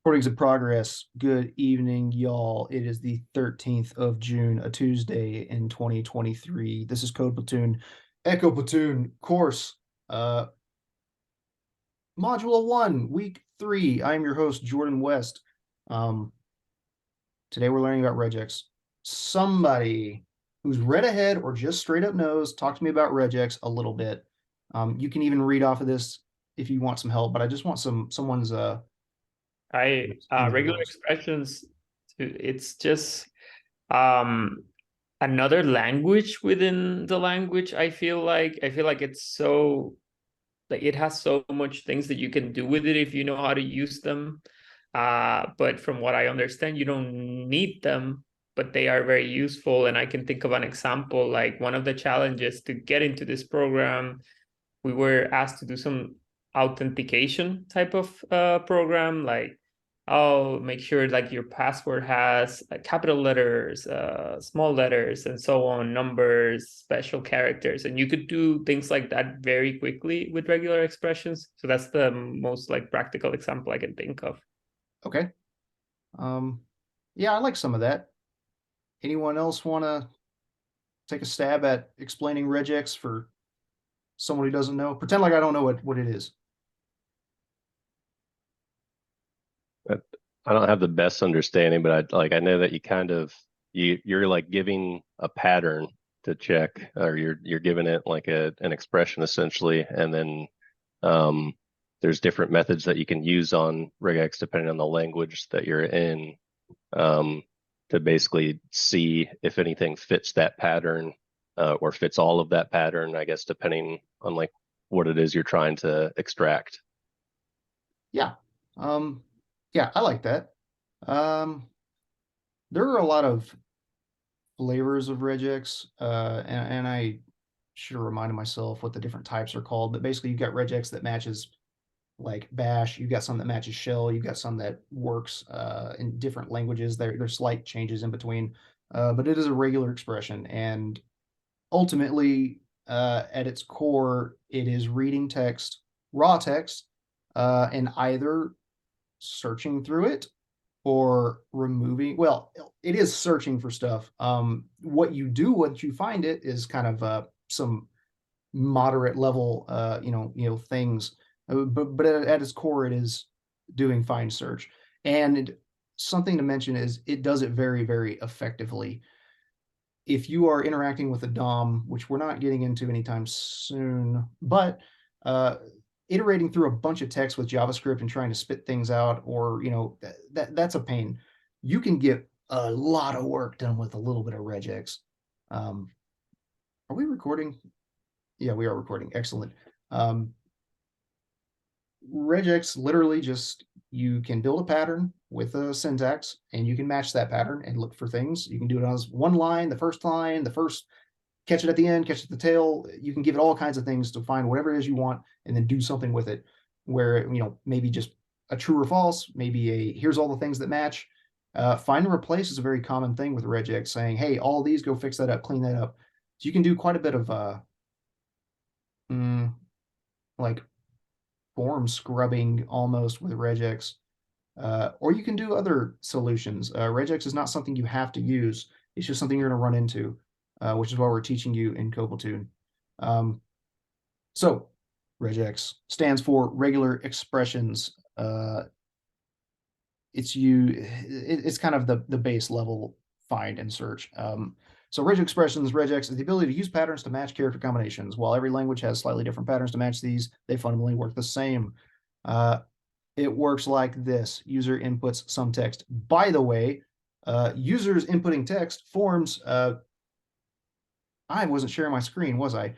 Recordings in progress. Good evening, y'all. It is the 13th of June, a Tuesday in 2023. This is Code Platoon, Echo Platoon course, Module 1, Week 3. I am your host, Jordan West. Today we're learning about regex. Somebody who's read ahead or just straight up knows, talk to me about regex a little bit. You can even read off of this if you want some help, but I just want someone's regular expressions, it's just another language within the language. I feel like it's so, like, it has so much things that you can do with it if you know how to use them. But from what I understand, you don't need them, but they are very useful. And I can think of an example, like one of the challenges to get into this program, we were asked to do some authentication type of program, like, oh, make sure like your password has capital letters, small letters, and so on, numbers, special characters, and you could do things like that very quickly with regular expressions. So that's the most like practical example I can think of. Okay. Yeah, I like some of that. Anyone else want to take a stab at explaining regex for someone who doesn't know? Pretend like I don't know what it is. I don't have the best understanding, but I know that you kind of you're like giving a pattern to check, or you're giving it like an expression essentially, and then there's different methods that you can use on regex depending on the language that you're in, to basically see if anything fits that pattern, or fits all of that pattern, I guess, depending on like what it is you're trying to extract. Yeah. Yeah, I like that. There are a lot of flavors of regex, and I should have reminded myself what the different types are called, but basically you've got regex that matches like bash, you've got some that matches shell, you've got some that works in different languages. There's slight changes in between, but it is a regular expression, and ultimately at its core it is reading text, raw text, and either searching through it or removing. Well, it is searching for stuff. What you do once you find it is kind of some moderate level things, but at its core it is doing find search. And something to mention is it does it very, very effectively. If you are interacting with a DOM, which we're not getting into anytime soon, but iterating through a bunch of text with JavaScript and trying to spit things out, or that's a pain. You can get a lot of work done with a little bit of regex. Are we recording? Yeah, we are recording. Excellent. Regex literally just, you can build a pattern with a syntax and you can match that pattern and look for things. You can do it as one line, the first, catch it at the end, catch it at the tail. You can give it all kinds of things to find whatever it is you want and then do something with it, where, maybe just a true or false, maybe a here's all the things that match. Find and replace is a very common thing with regex, saying, hey, all these, go fix that up, clean that up. So you can do quite a bit of like form scrubbing almost with regex, or you can do other solutions. Regex is not something you have to use. It's just something you're going to run into, which is why we're teaching you in Code Platoon. So regex stands for regular expressions. It's kind of the base level find and search. So regex expressions, regex is the ability to use patterns to match character combinations. While every language has slightly different patterns to match these, they fundamentally work the same. It works like this. User inputs some text. By the way, users inputting text forms. I wasn't sharing my screen, was I?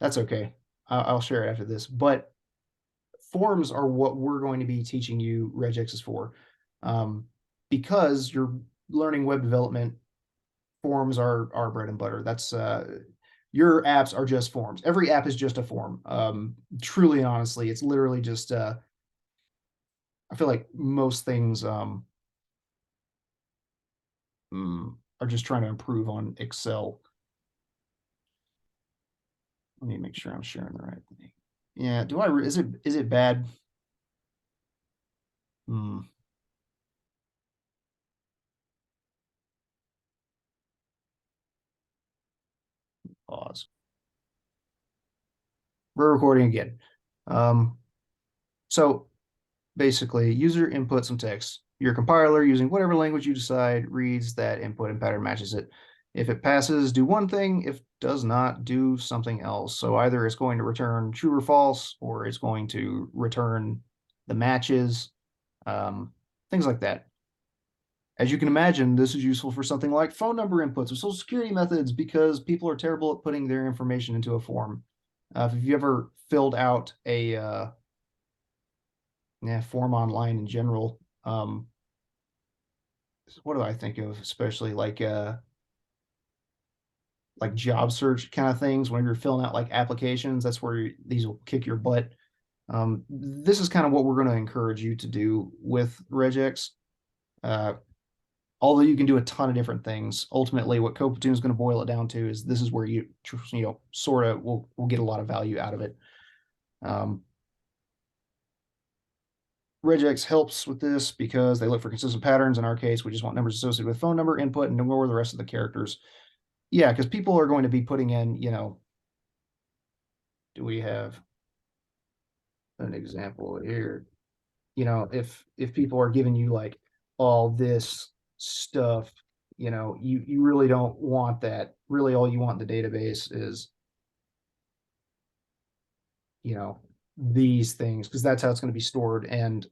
That's okay. I'll share it after this. But forms are what we're going to be teaching you regex is for. Because you're learning web development, forms are our bread and butter. That's your apps are just forms. Every app is just a form. Truly and honestly, it's literally just I feel like most things are just trying to improve on Excel. Let me make sure I'm sharing the right thing. Yeah, is it bad? We're recording again. So basically, user inputs some text. Your compiler, using whatever language you decide, reads that input and pattern matches it. If it passes, do one thing. If does not, do something else. So either it's going to return true or false, or it's going to return the matches, things like that. As you can imagine, this is useful for something like phone number inputs or social security methods because people are terrible at putting their information into a form. If you ever filled out a form online in general, what do I think of, especially like job search kind of things, when you're filling out like applications, that's where these will kick your butt. This is kind of what we're going to encourage you to do with Regex. Although you can do a ton of different things, ultimately what Platoon is going to boil it down to is this is where you sort of will get a lot of value out of it. Regex helps with this because they look for consistent patterns. In our case, we just want numbers associated with phone number input and ignore the rest of the characters. Yeah, because people are going to be putting in, do we have an example here? If people are giving you like all this stuff, you really don't want that. Really, all you want in the database is, these things, because that's how it's going to be stored. And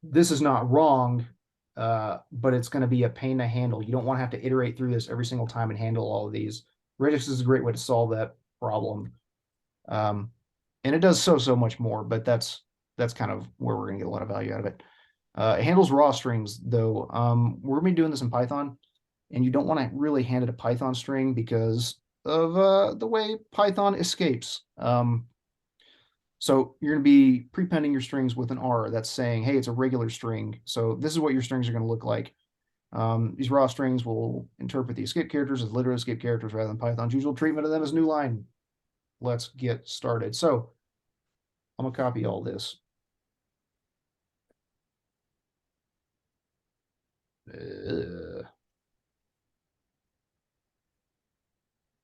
this is not wrong, but it's going to be a pain to handle. You don't want to have to iterate through this every single time and handle all of these. Regex is a great way to solve that problem. And it does so much more, but that's kind of where we're going to get a lot of value out of it. It handles raw strings, though. We're going to be doing this in Python, and you don't want to really hand it a Python string because of the way Python escapes. So you're going to be prepending your strings with an R that's saying, hey, it's a regular string. So this is what your strings are going to look like. These raw strings will interpret the escape characters as literal escape characters rather than Python's usual treatment of them as new line. Let's get started. So I'm going to copy all this.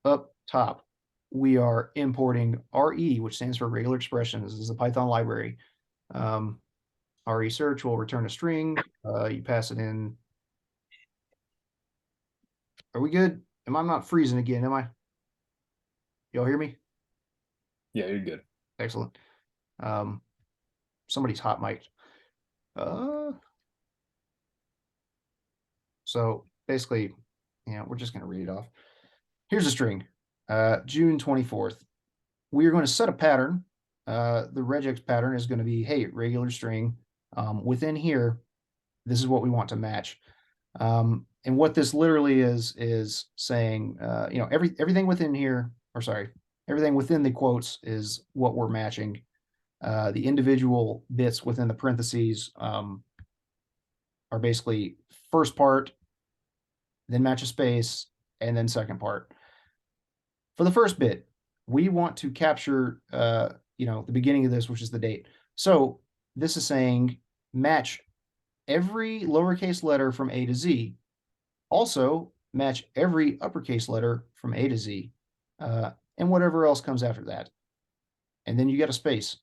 Up top, we are importing RE, which stands for regular expressions. This is a Python library. RE search will return a string. You pass it in. Are we good? Am I not freezing again? Am I? Y'all hear me? Yeah, you're good. Excellent. Somebody's hot mic'd. So basically, we're just going to read it off. Here's a string, June 24th. We are going to set a pattern. The regex pattern is going to be, hey, regular string. Within here, this is what we want to match. And what this literally is saying, everything within here, everything within the quotes is what we're matching. The individual bits within the parentheses are basically first part, then match a space, and then second part. For the first bit, we want to capture, the beginning of this, which is the date. So this is saying match every lowercase letter from A to Z. Also match every uppercase letter from A to Z, and whatever else comes after that. And then you get a space.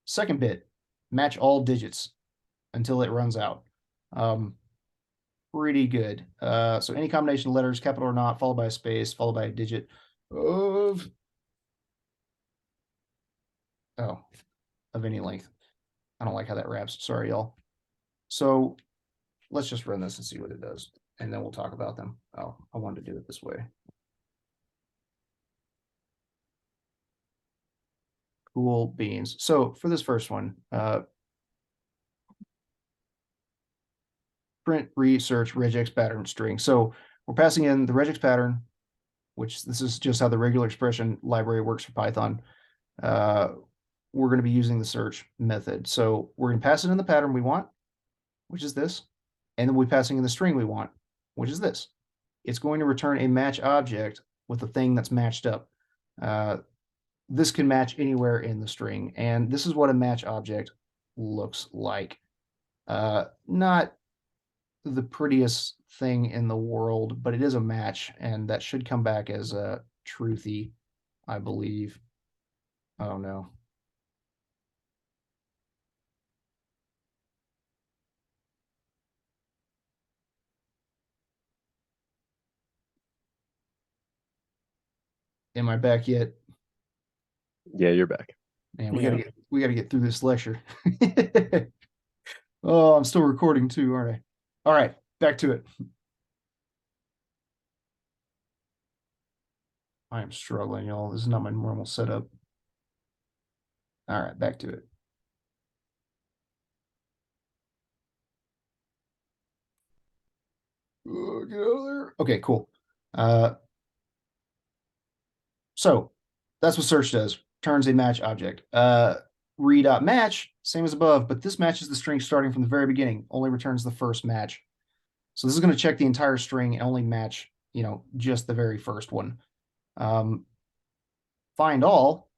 Second bit, match all digits until it runs out. Pretty good. So any combination of letters, capital or not, followed by a space, followed by a digit of any length. I don't like how that wraps. Sorry, y'all. So let's just run this and see what it does, and then we'll talk about them. Oh, I wanted to do it this way. Cool beans. So for this first one, print research regex pattern string. So we're passing in the regex pattern, which this is just how the regular expression library works for Python. We're going to be using the search method. So we're going to pass it in the pattern we want, which is this, and then we're passing in the string we want, which is this. It's going to return a match object with the thing that's matched up. This can match anywhere in the string, and this is what a match object looks like. Not the prettiest thing in the world, but it is a match, and that should come back as a truthy, I believe. Oh no. Am I back yet? Yeah, you're back. Man, Yeah. we gotta get through this lecture. Oh, I'm still recording too, aren't I? All right, back to it. I am struggling, y'all. This is not my normal setup. All right, back to it. Get out of there. Okay, cool. So that's what search does. Turns a match object. Re.match, same as above, but this matches the string starting from the very beginning, only returns the first match. So this is going to check the entire string and only match, just the very first one. Find all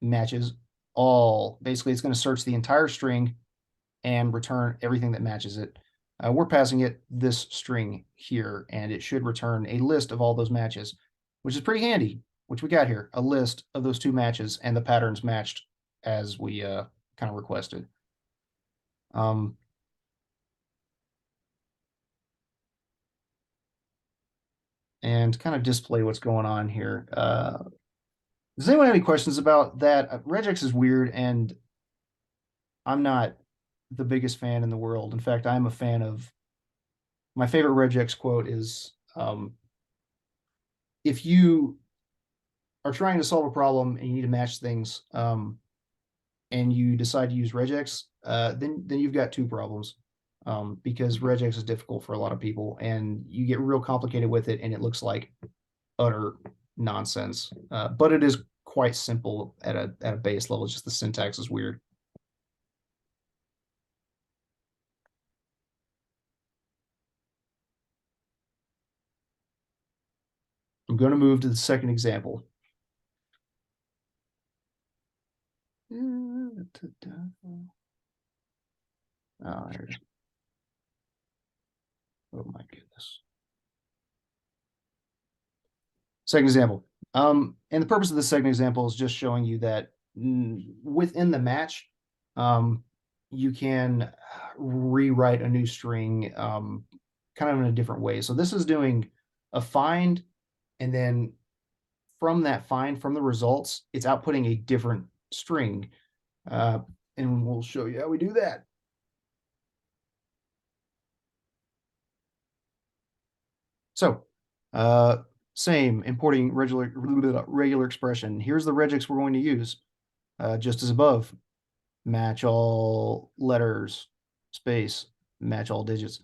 matches all. Basically, it's going to search the entire string and return everything that matches it. We're passing it this string here, and it should return a list of all those matches, which is pretty handy, which we got here, a list of those two matches and the patterns matched as we kind of requested. And kind of display what's going on here. Does anyone have any questions about that? Regex is weird, and I'm not the biggest fan in the world. In fact, I'm a fan of my favorite Regex quote is if you are trying to solve a problem and you need to match things, and you decide to use Regex, then you've got two problems. Because Regex is difficult for a lot of people, and you get real complicated with it, and it looks like utter nonsense. But it is quite simple at a base level. It's just the syntax is weird. I'm going to move to the second example. Oh, there it is. Oh my goodness. Second example. And the purpose of the second example is just showing you that within the match, you can rewrite a new string kind of in a different way. So this is doing a find, and then from that find, from the results, it's outputting a different string. And we'll show you how we do that. So, same, importing regular expression. Here's the regex we're going to use, just as above. Match all letters, space, match all digits.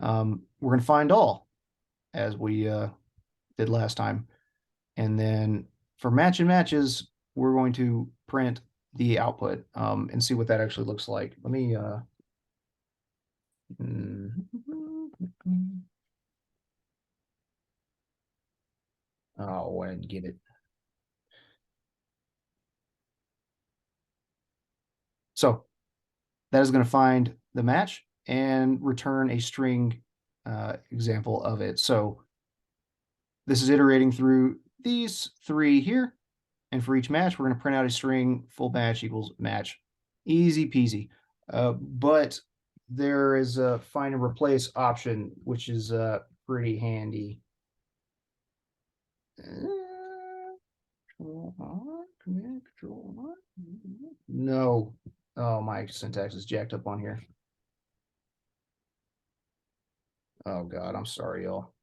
We're going to find all, as we did last time. And then for match and matches, we're going to print the output and see what that actually looks like. Let me oh, I didn't get it. So that is going to find the match and return a string example of it. So this is iterating through these three here. And for each match, we're going to print out a string full match equals match. Easy peasy. But there is a find and replace option, which is pretty handy. No. Oh, my syntax is jacked up on here. Oh, God, I'm sorry, y'all.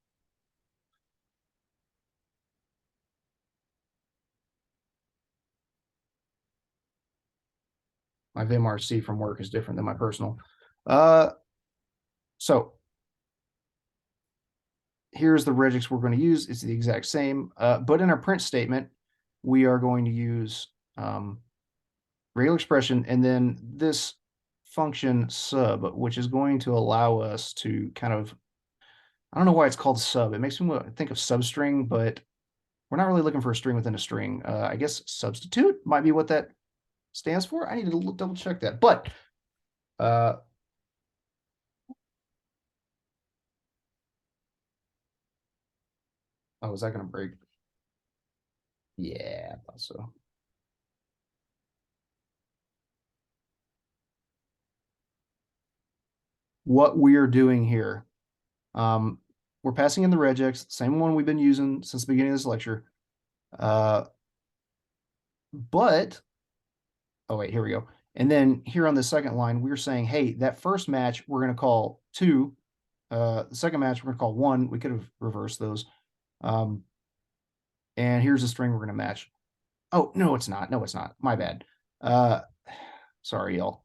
My VimRC from work is different than my personal. So here's the regex we're going to use. It's the exact same, but in our print statement, we are going to use regular expression and then this function sub, which is going to allow us to kind of, I don't know why it's called sub. It makes me think of substring, but we're not really looking for a string within a string. I guess substitute might be what that stands for. I need to double check that, but oh, is that going to break? Yeah, I thought so. what we are doing here. We're passing in the regex, same one we've been using since the beginning of this lecture. But, oh wait, here we go. And then here on the second line, we're saying, hey, that first match we're going to call 2. The second match we're going to call 1. We could have reversed those. And here's the string we're going to match. Oh, no, it's not. No, it's not. My bad. Sorry, y'all.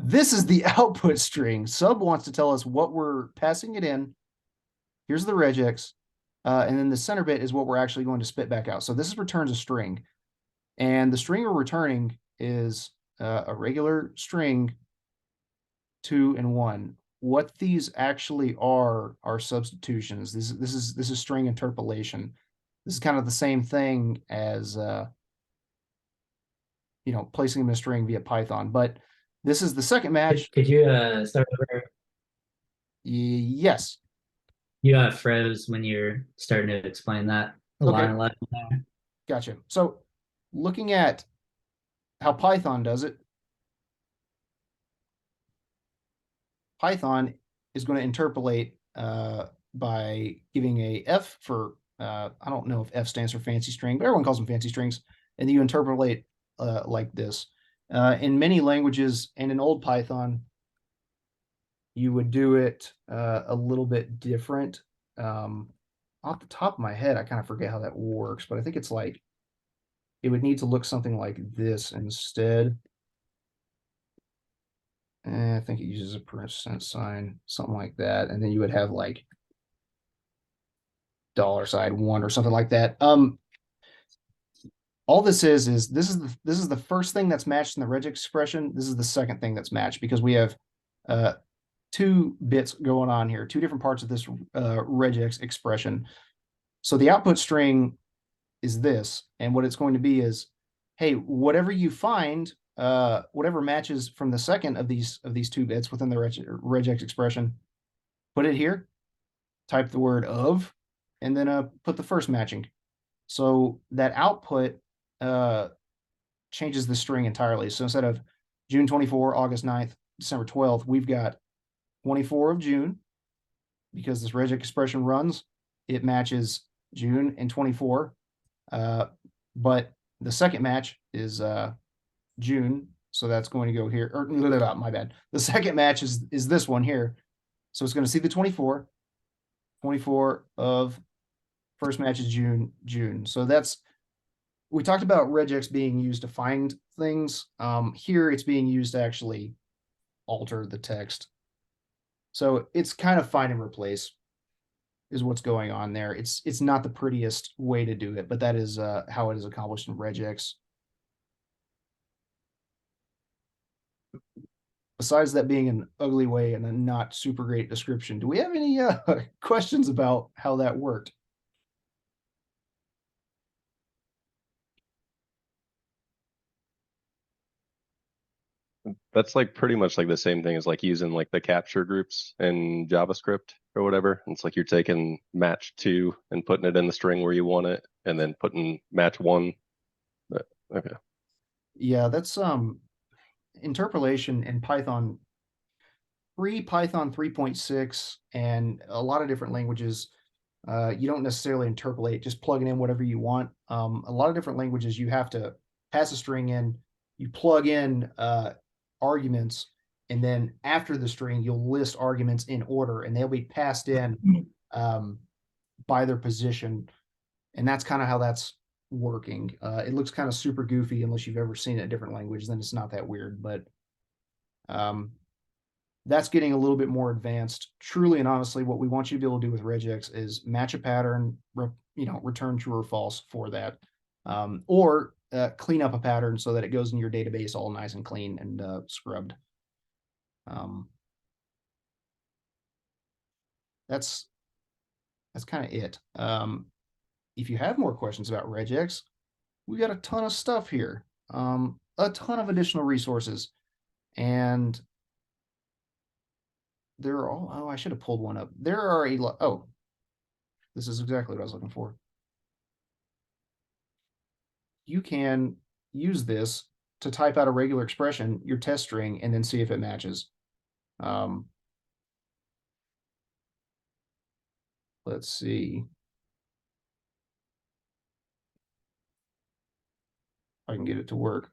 This is the output string. Sub wants to tell us what we're passing it in. Here's the regex. And then the center bit is what we're actually going to spit back out. So this returns a string. And the string we're returning is a regular string 2 and 1. What these actually are substitutions. This is string interpolation. This is kind of the same thing as placing them in a string via Python. But this is the second match. Could you start over? Yes. You froze when you're starting to explain that. Line 11 there. Gotcha. So looking at how Python does it, Python is going to interpolate by giving a F for, I don't know if F stands for fancy string, but everyone calls them fancy strings. And then you interpolate like this. In many languages and in old Python, you would do it a little bit different. Off the top of my head, I kind of forget how that works, but I think it's like, it would need to look something like this instead. And I think it uses a percent sign, something like that. And then you would have like $1 or something like that. All this is this is the first thing that's matched in the regex expression. This is the second thing that's matched because we have 2 bits going on here, 2 different parts of this regex expression. So the output string is this, and what it's going to be is, hey, whatever you find, whatever matches from the second of these 2 bits within the regex expression, put it here, type the word of, and then put the first matching. So that output changes the string entirely. So instead of June 24, August 9th, December 12th, we've got 24 of June. Because this regex expression runs, it matches June and 24. But the second match is June, so that's going to go here. Or my bad. The second match is this one here. So it's going to see the 24. 24 of first match is June. So we talked about regex being used to find things. Here it's being used to actually alter the text. So it's kind of find and replace is what's going on there. It's not the prettiest way to do it, but that is how it is accomplished in regex. Besides that being an ugly way and a not super great description, do we have any questions about how that worked? That's like pretty much like the same thing as like using like the capture groups in JavaScript or whatever. It's like you're taking match 2 and putting it in the string where you want it, and then putting match 1. But, okay. Yeah, that's interpolation in Python, pre-Python 3.6 and a lot of different languages. You don't necessarily interpolate, just plugging in whatever you want. A lot of different languages, you have to pass a string in, you plug in arguments, and then after the string, you'll list arguments in order, and they'll be passed in by their position. And that's kind of how that's working. It looks kind of super goofy unless you've ever seen it in a different language, then it's not that weird, but that's getting a little bit more advanced. Truly and honestly, what we want you to be able to do with regex is match a pattern, return true or false for that, or clean up a pattern so that it goes in your database all nice and clean and scrubbed. That's kind of it. If you have more questions about regex, we got a ton of stuff here, a ton of additional resources, and there are all, oh, I should have pulled one up. There are a lot. Oh, this is exactly what I was looking for. You can use this to type out a regular expression, your test string, and then see if it matches. let's see. If I can get it to work.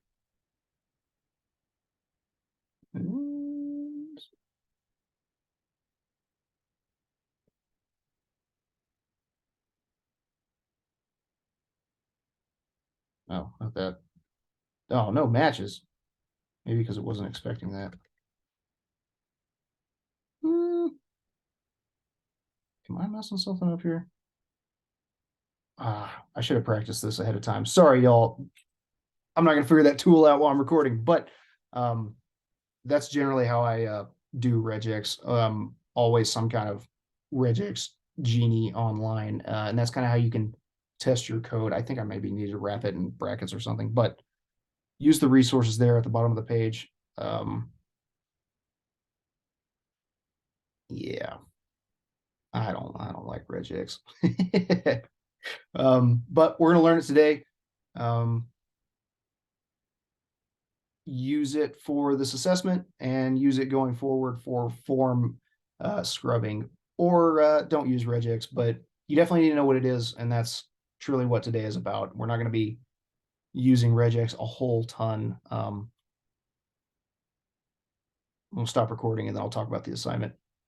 Oh, not that. Oh, no matches. Maybe because it wasn't expecting that. Am I messing something up here? I should have practiced this ahead of time. Sorry, y'all. I'm not gonna figure that tool out while I'm recording, but that's generally how I do regex. Always some kind of regex genie online, and that's kind of how you can test your code. I think I maybe need to wrap it in brackets or something, but use the resources there at the bottom of the page. Yeah, I don't like regex. But we're gonna learn it today. Use it for this assessment and use it going forward for form scrubbing, or don't use regex, but you definitely need to know what it is, and that's truly what today is about. We're not going to be using regex a whole ton. We'll stop recording and then I'll talk about the assignment.